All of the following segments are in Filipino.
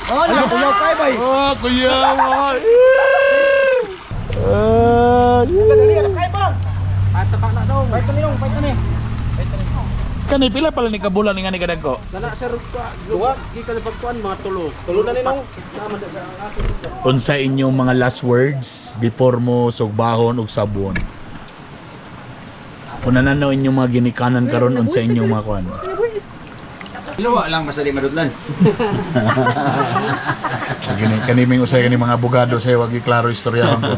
Oh, kuyaw kay bay. Oh, kuyaw. Dali kay ba? Tapak na daw. Bay tani. Kani pila pala ni kabulan nga ni kadagko? Dala sir duwa gikan pagkuan mga tulo. Tulo na ninong. Unsa inyong mga last words before mo sugbahon og sabon? Kung nananaw inyong mga ginikanan karon unsa inyong mga kuan? Luwa lang basta di madudlan. Kaniming usay kani mga abogado say wag iklaro istorya ko.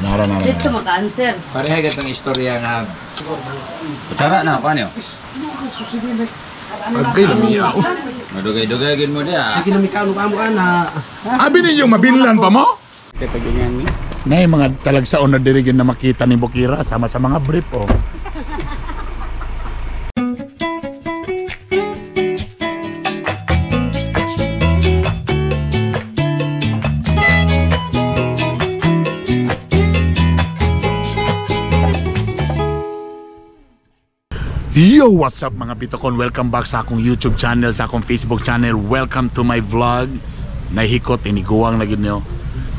Nara. Dito maka-answer. Pareha gatong istorya nga. Tara na paano? Agay lamiya. Madugay-dugay gid mo dia. Sige na mikaw mo ana. Abi ninyo mabinlan pa mo? Kay pagingan ni. Nay mga talagsaon na diri gyud na makita ni Bukira sama sa mga brief oh. Yo, what's up mga bitokon? Welcome back sa akong YouTube channel, sa akong Facebook channel. Welcome to my vlog. Nahikot, iniguwang na gid niyo.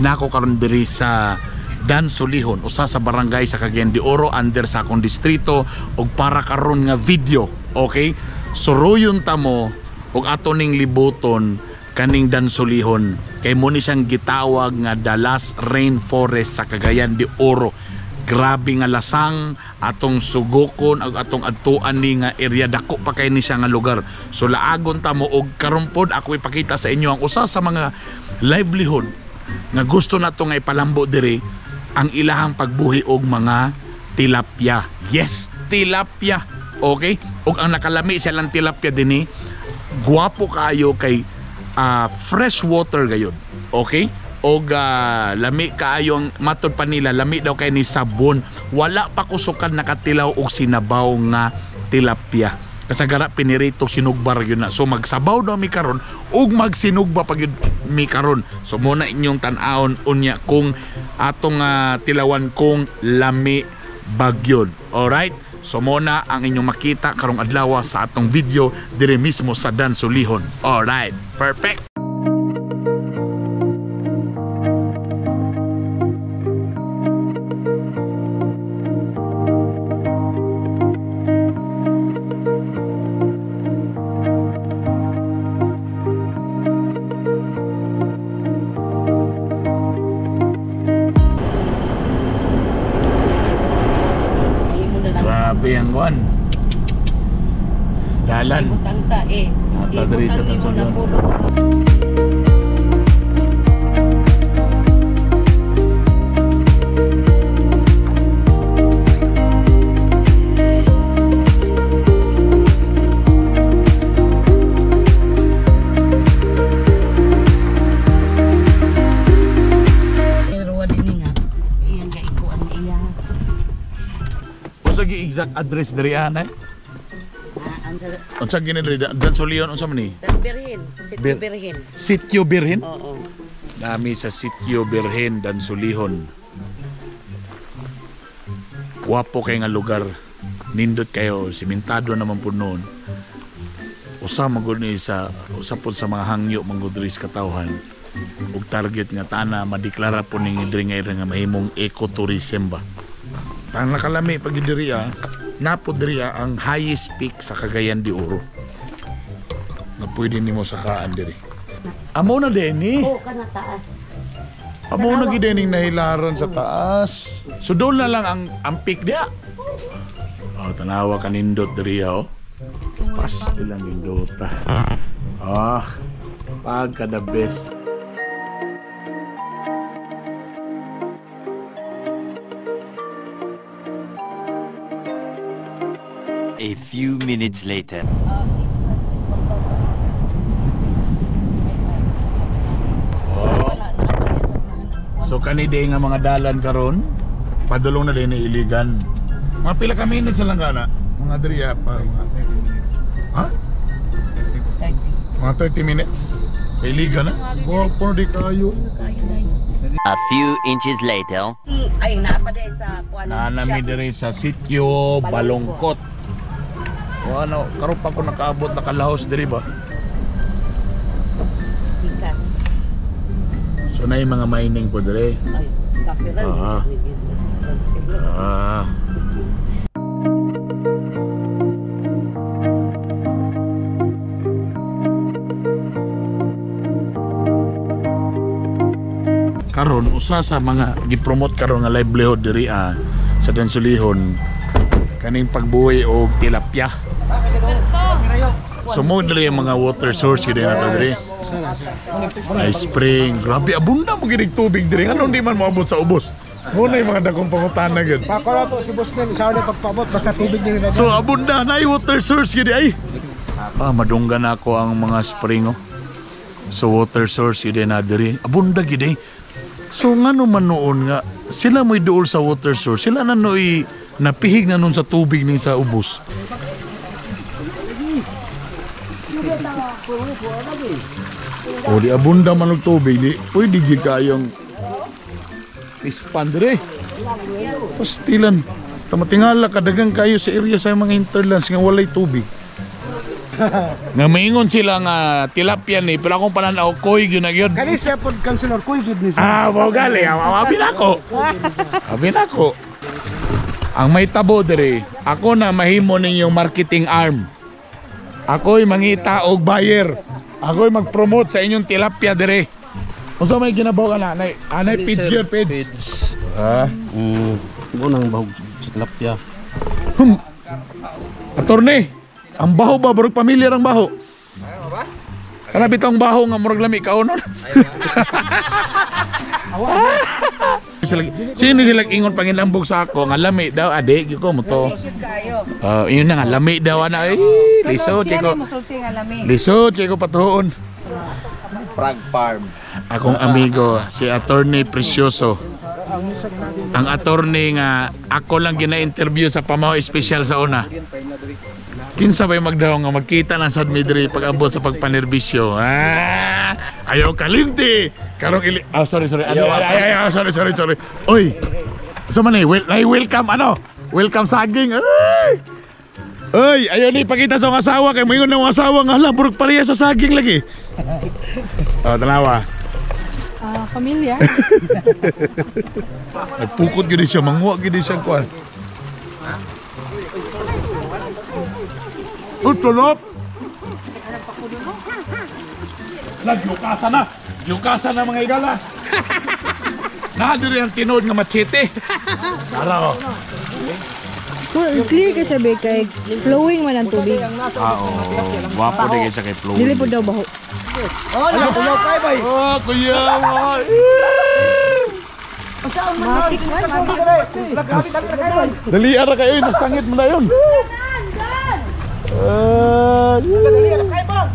Nako karon diri sa Dansulihon, usa sa barangay sa Cagayan de Oro, under sa akong distrito, og para karon nga video, okay? Suruyon ta mo og ato ning libuton kaning Dansulihon. Kay mo ni siyang gitawag nga the last rainforest sa Cagayan de Oro. Grabe nga lasang atong sugokon ag atong adtuan ni nga area, dako pa kay ni siya nga lugar. So laagon ta mo og karon pod ako ipakita sa inyo ang usa sa mga livelihood nga gusto nato nga ipalambo diri, ang ilahang pagbuhi og mga tilapia. Yes, tilapia. Okay? Og ang nakalami siya lang tilapia dinhi, guwapo kaayo kay fresh water gayud. Okay? Og lami kaayo ang matod pa nila, lami daw kay ni sabon, wala pa kusukan nakatilaw og sinabaw nga tilapia. Kasagara pinirito sinugbar yun na. So magsabaw daw mi karon ug magsinugba pag mi karon. So muna inyong tan-awon unya kung atong tilawan kung lami bagyon. Alright? So muna ang inyong makita karong adlaw sa atong video dire mismo sa Dansulihon. Alright, perfect. Ang kuan dalan Tangta nata diri sa Dansulihon. Exact address diri ana. Unsa gini diri Dansulihon unsa man ni? Birhen, Sitio Birhen. Sitio Birhen? Oo. Dami sa Sitio Birhen, Dansulihon. Wapo kay nga lugar. Nindot kayo, simentado naman po noon. Usa magud ni sa usa pod sa mga hangyo manggod diri sa katawhan. Ug target nga tana madeklara po ning diri nga mahimong ecotourism ba. Ang nakalami pag diri napod diri ang highest peak sa Cagayan de Oro. Na pwede nimo sakaan diri. Amo na din ni. Oo, kana taas. Amo na gid ning nahilaron sa taas. So doon na lang ang peak dia. Oh, tanawa kanindot diri oh. Pasti lang indota. Pagka the best. A few minutes later. So kanide nga mga dalan karon, padulong na din ni iligan. Mga pila ka minutes lang kana. Mga diriya pa. Ha? 30. Mga 30 minutes. Iligan na. Wow, pwede kayo. A few inches later. Ay, napaday sa kuan. Nanami diri sa Sitio Balongkot. O ano, karon pa ko nakaabot nakalahos diri ba? So na yung mga mining po dire. Ay, kapiran. Ah. Ah. Karon usa sa mga gi-promote karon nga livelihood diri sa Dansulihon kaning pagbuhi og tilapia. So mo diri ang mga water source gid nato diri. Ay spring, grabe abunda mo gid tubig diri. Ano di man moabot sa ubos. Mo na yung mga dagkong pangutana gid. Pakala to si boss nil, isa na pagpabot basta tubig din na. So abunda na yung water source gid ay. Madunggan ako ang mga spring oh. So water source gid na diri. Abunda gid eh. So ngano man noon nga sila mo'y duol sa water source, sila na no'y napihig na noon sa tubig ning sa ubos. O di abunda man og tubig di pwede gid kayong ispandre. Pastilan. Tamatingala kadagang kayo sa area sa mga hinterlands nga walay tubig. Nga maingon sila nga tilapia ni pero akong pananaw koy gyud na gyud. Kani siya pod councilor koy gid ni siya. Mo gali, abi nako. Abi nako. Ang may tabo diri, ako na mahimo ninyong marketing arm. Ako'y mangita og buyer. Ako'y mag-promote sa inyong tilapia diri. Unsa may ginabaw ka na? Anay page gyud page. Bunang bahog tilapia. Attorney, ang baho ba burog pamilyar ang baho? Kana bitong baho nga murag lami kaunon. Sino sila ingon panginambog sa ako nga lami daw ade gyud ko mo to. Yun na nga lami daw ana lisod ko. Lisod ko patuon. Frog Farm. Akong amigo si Attorney Precioso. Ang attorney nga ako lang gina-interview sa Pamahaw Espesyal sa una. Kinsa ba'y magdaw nga magkita ng sad midri pag-abot sa pagpanerbisyo. Ayaw kalinti. Karong sorry. Sorry. Oy. So man welcome Welcome saging. Oy, ayaw ni pakita sa asawa kay moingon ng asawa nga hala burog pareha sa saging lagi. Tanawa. Pamilya. Nagpukot gini siya, manguha gini siya kuan. Tulop. Yukasan na mga igala. Nadiri ang tinood nga machete. Tara oh. Clear ka siya be kay flowing man ang tubig. Wapo din siya kay flowing. Dili po daw baho. Kuyaw kay bay. Kuyaw. Makik man. Dali ara kayo, nasangit mo na yun. Dali ara kay ba?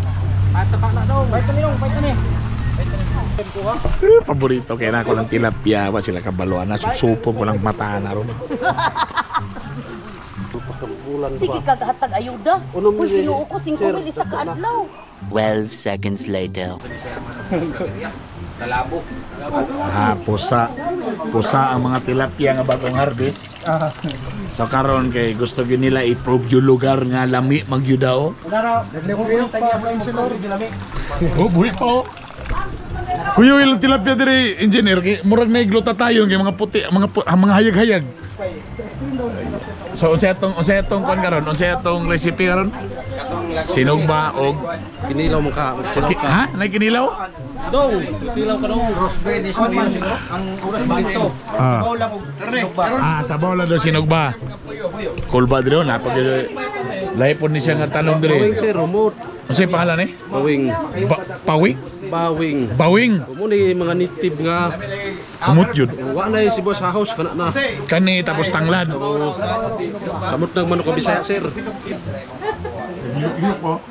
Tapak na daw. Bay tani. Paborito kaya na ako ng tilapia ba sila kabaluan na susupo ko lang mata na ron. Sige kagahatag ayuda. Kung sinuo ko 5,000 isa ka adlaw. 12 seconds later. Pusa ang mga tilapia nga bagong harvest. So karon kay gusto gyud nila i-prove yung lugar nga lami magyudao. Buhi po. Kuyo ilang tilapia diri engineer kay murag naigluta tayo kay mga puti mga hayag-hayag. So unsa atong kon karon? Unsa atong recipe karon? Sinugba og Kinilaw mo ka. ha? Nay kinilaw? Dong, kinilaw ka dong. Rosemary this mo yun siguro. Ang oras mo dito. Sabaw lang og sinugba. Sabaw lang daw sinugba. Kulba diri napag lahi po ni siya nga tanong diri. Bawing sir, remote. Unsay pangalan ni? Bawing. Pawik? Bawing. Mo ni mga native nga Umot yun. wa na si boss house kana na. Kani tapos tanglad. Samot nang manok Bisaya sir. Liuk-liuk po.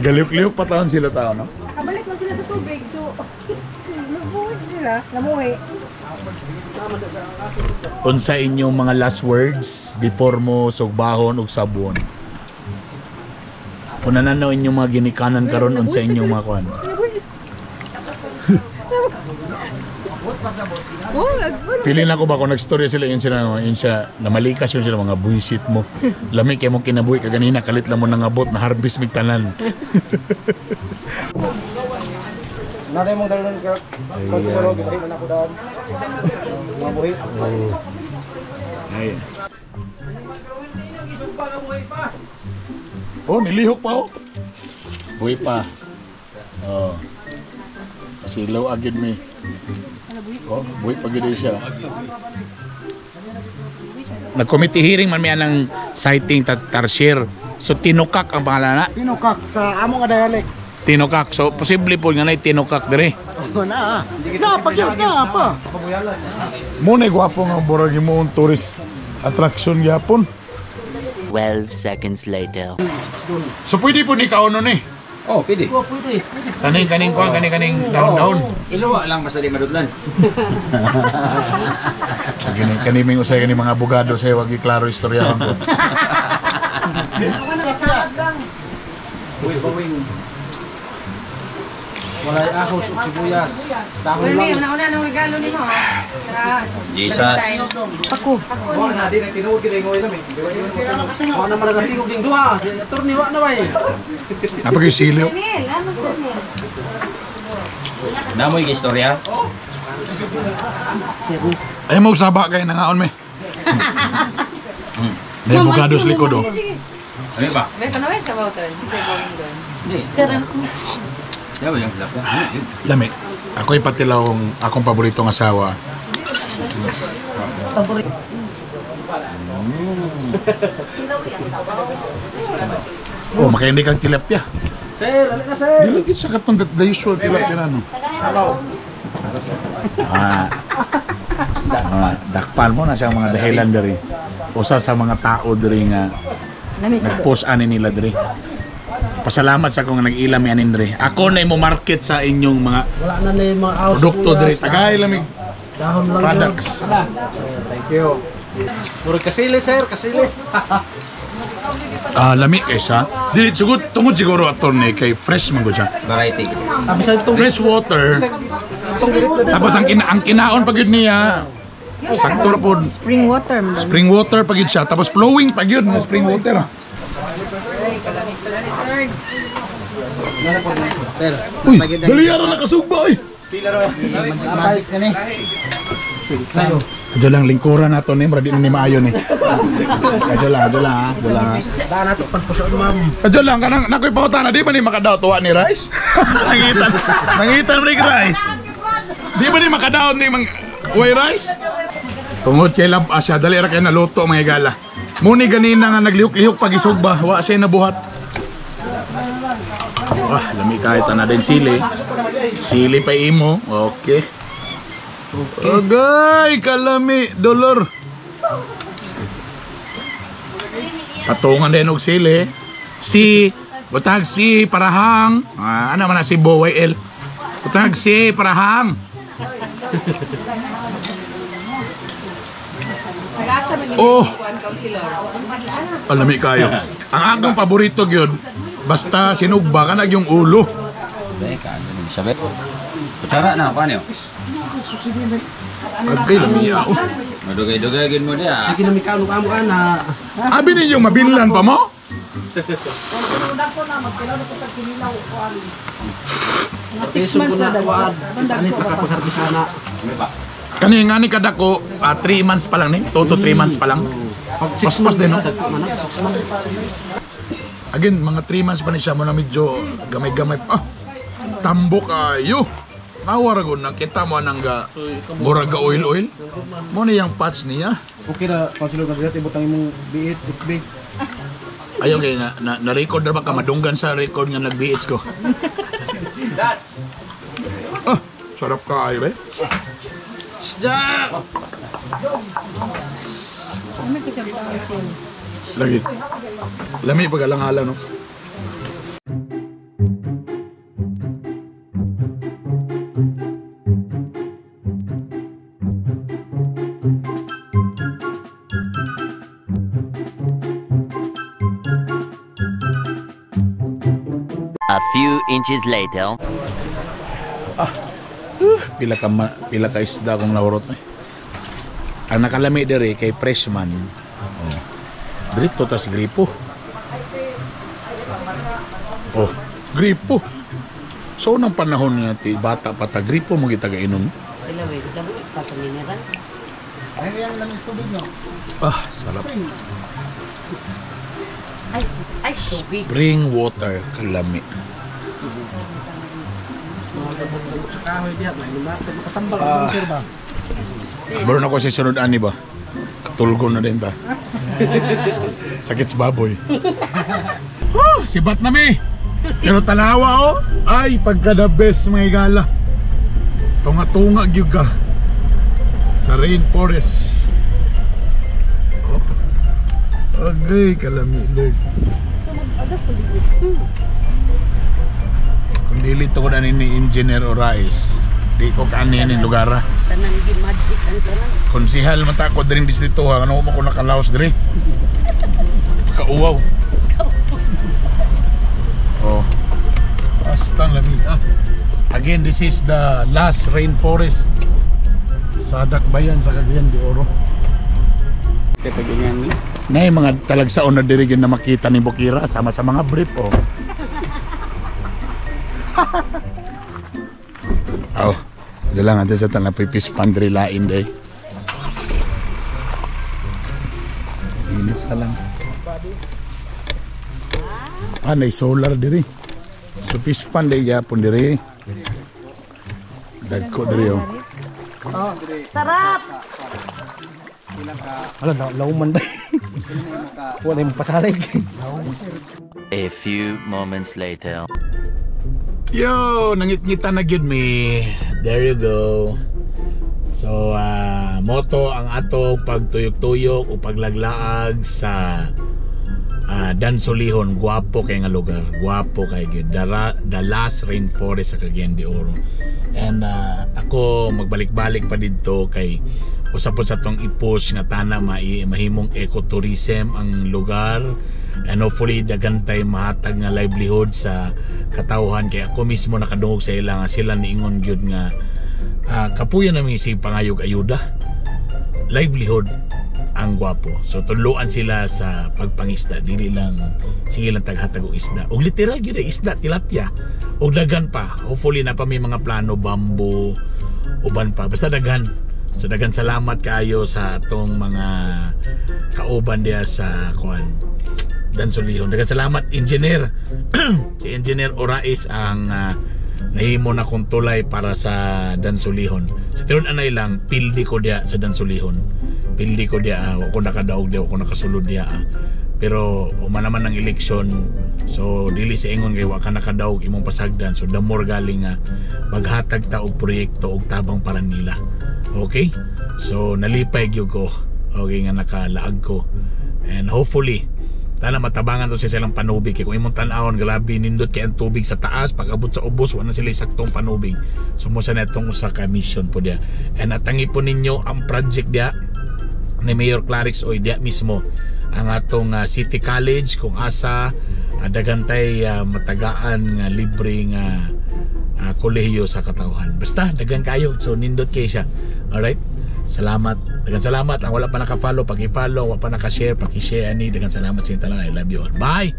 Galiuk-liuk pa taon sila tao, no? Kabalik mo sila sa tubig so nabuhay sila, namuhi. Unsa inyong mga last words before mo sugbahon og sabon? Kung nananaw inyong mga ginikanan karon unsa inyong mga kuan? Pili na ko ba kung nagstorya sila yun siya namalikas yun sila mga buisit mo. Lami kay mo kinabuhi ka ganina kalit lang mo nangabot na harvest mig tanan. Nanay mong dalunan ka. Pagkuro, ginahin na ako daan. Mga buhi. Ay. Oh, nilihok pa oh. Buhay pa. Oh. Silaw agad mi. Oh, buhay pa gid siya. Nag-committee hearing man may anang sighting Tarsier. So tinukak ang pangalan na. Tinukak sa amo nga dialect. Tinukak. So posible po nga na tinukak dire. Na. Na pagyud na pa. Mo na gwapo nga burag mo ang tourist attraction gyapon. 12 seconds later. So pwede po ni kauno ni. Oh, pwede. Kaning ko kaning daon-daon. Iluwa lang basta di madudlan. Kaning ming usay kaning mga abogado say wag iklaro istorya ko. Walay ahos ug sibuyas. Dahon lang. Una nang regalo nimo ha. Jesus. Paku. Wa na di na tinuod gid ngoy lami. Wa na maraga tingog ding duha. Attorney wa na bay. Napag silyo. Namoy istorya. Ay mo saba kay nangaon me. May abogado sa likod oh. Ano ba? Beto na sa water. Sa going doon. Sir, Yawa yung flap. Lami. Ako ipatilaw akong paboritong asawa. Oh, makaindi kang tilapia. Sir, dali na sir. Dili sa katong the usual tilapia na no. Dakpan mo na siyang mga dahilan diri. Usa sa mga tao diri nga nag-post ani nila diri. Pasalamat sa akong nag-ilami anin diri. Ako na mo market sa inyong mga Wala na ni mga house. produkto diri. Tagay lamig Dahon lang. products. Thank you. Puro kasili sir, kasili. Lami kay siya. Dili sugod tungod siguro attorney kay fresh man gud siya. Variety. Abisan tong Fresh water. Tapos ang kinaon pag yun niya. Sakto ra pod. Spring water. Spring water pag yun siya. Tapos flowing pag yun na spring water. sir. Uy, dali ara nakasugba oy. Magic ka ni. Adyo lang lingkuran nato ni mura di na ni maayo ni. Adyo lang ha. Daan nato pagpuso ma'am. Adyo lang kanang nakoy pangutana di ba ni makadaw tuwa ni Rice? Nangitan mo ni Rice. Di ba ni makadaw ni mang way Rice? Tungod kay lab asya dali ra kay naluto mga igala. Muni ganina nga naglihok-lihok pag isugba, wa siya nabuhat. Lami kahit na din sili. Sili pa imo. Okay. Agay, kalami, dolor. Patungan din og sili. Butag si parahang. Ano man na si Boy L. Butag si parahang. Oh. Alami kayo. Ang akong paborito gyud basta sinugba ka na yung ulo. Sabet. Kutsara na, paano yun? Agay lamiya. Madugay-dugay gin mo dia. Sige na mi kaano ka mo ana. Abi ninyong mabinlan pa mo? Peso ko na tuwad. Ani pagkapaghargisana. Kani nga ni kadako 3 months pa lang ni. 2 to 3 months pa lang. Paspas din no. Again, mga 3 months pa ni siya mo na medyo gamay-gamay pa. Tambo kayo. Nawaragon na kita mo nang buraga oil. Mo ni yung pots niya. Okay na, konsilor na dito ibutang imong BH, it's big. Ayaw kay na-record na ba ka madunggan sa record nga nag-BH ko. Sarap ka ay ba? Lagi. Lami pag-alang-alang no. A few inches later. Pila ka isda kung naurot eh. Ang nakalami diri kay freshman. Dito tas gripo. Gripo. So nang panahon nga ti bata pa ta gripo mo kita kainom. Ilaway, ilaway, pa sa mineral. Ay, yan lang yung tubig nyo. Ah, sarap. Ay, tubig. Spring water kalami. Kahoy diya, may lumato. Makatambal ang sir ba? Meron ako sa sunod ani ba? Katulgo na din ta. Sakit sa baboy. Sibat na mi. Pero tanawa oh. Ay, pagka the best mga igala. Tunga-tunga gyud ka. Sa rainforest. Oh. Okay, kalami Lord. Kung dili to ko na ni Engineer Orais, di ko kanin yung lugar. Tanan di magic ang tanan. Konsihal mata ko dring distrito ha, ano mo ko nakalaos diri. Kauwaw. Oh. Basta lami. Again, this is the last rainforest sa Dakbayan sa Cagayan de Oro. Nay mga talagsaon na diri gyud na makita ni Bukira sama sa mga brief oh. Oh, dalang ate sa tanang pipis pandri lain day. Minutes na lang. Nay solar diri. So pispan day yapon diri. Dagko diri oh. Sarap! Ala, lauman ba? Wala yung pasalig. A few moments later. Yo, nangit-ngita na gyud mi. There you go. So, moto ang ato pagtuyok-tuyok o paglaglaag sa Dansolihon. Guwapo kay nga lugar. Guwapo kay gyud. The last rainforest sa Cagayan de Oro. And ako magbalik-balik pa dito kay usapon sa tong i-push nga tana mahimong ecotourism ang lugar, and hopefully dagantay mahatag nga livelihood sa katawhan kay ako mismo nakadungog sa ila nga sila niingon gyud nga kapuyan namin si pangayog ayuda livelihood ang Guwapo. So tuluan sila sa pagpangisda, dili lang sige lang taghatag og isda. Og literal gyud isda, tilapia. Og daghan pa. Hopefully na pa may mga plano bamboo, uban pa. Basta daghan. So daghan salamat kaayo sa atong mga kauban diya sa kuan Dansolihon. Daghan salamat engineer. Si Engineer Orais ang nahimo na kong tulay para sa Dansolihon. Sa tinud anay lang pildi ko diya sa Dansolihon. Pildi ko diya, ako nakadaog diya, ako nakasulod diya. Pero umanaman ng eleksyon, so dili sa ingon kay wa ka nakadaog imong pasagdan. So the more galing nga maghatag ta og proyekto og tabang para nila. Okay? So nalipay gyud ko. Okay nga nakalaag ko. And hopefully tala matabangan to silang panubig kay kung imong tan-awon grabe nindot kay ang tubig sa taas pag abot sa ubos wala sila saktong panubig. So mo sa netong usa ka mission po dia. And natangi po ninyo ang project dia ni Mayor Clarix Oy dia mismo ang atong City College kung asa dagantay matagaan nga libre nga kolehiyo sa katawhan. Basta dagan kayo, so nindot kay siya. Alright, salamat, dagan salamat. Ang wala pa naka-follow, paki-follow, wala pa naka-share, paki-share ani. Dagan salamat sa inyo tanan. I love you all. Bye.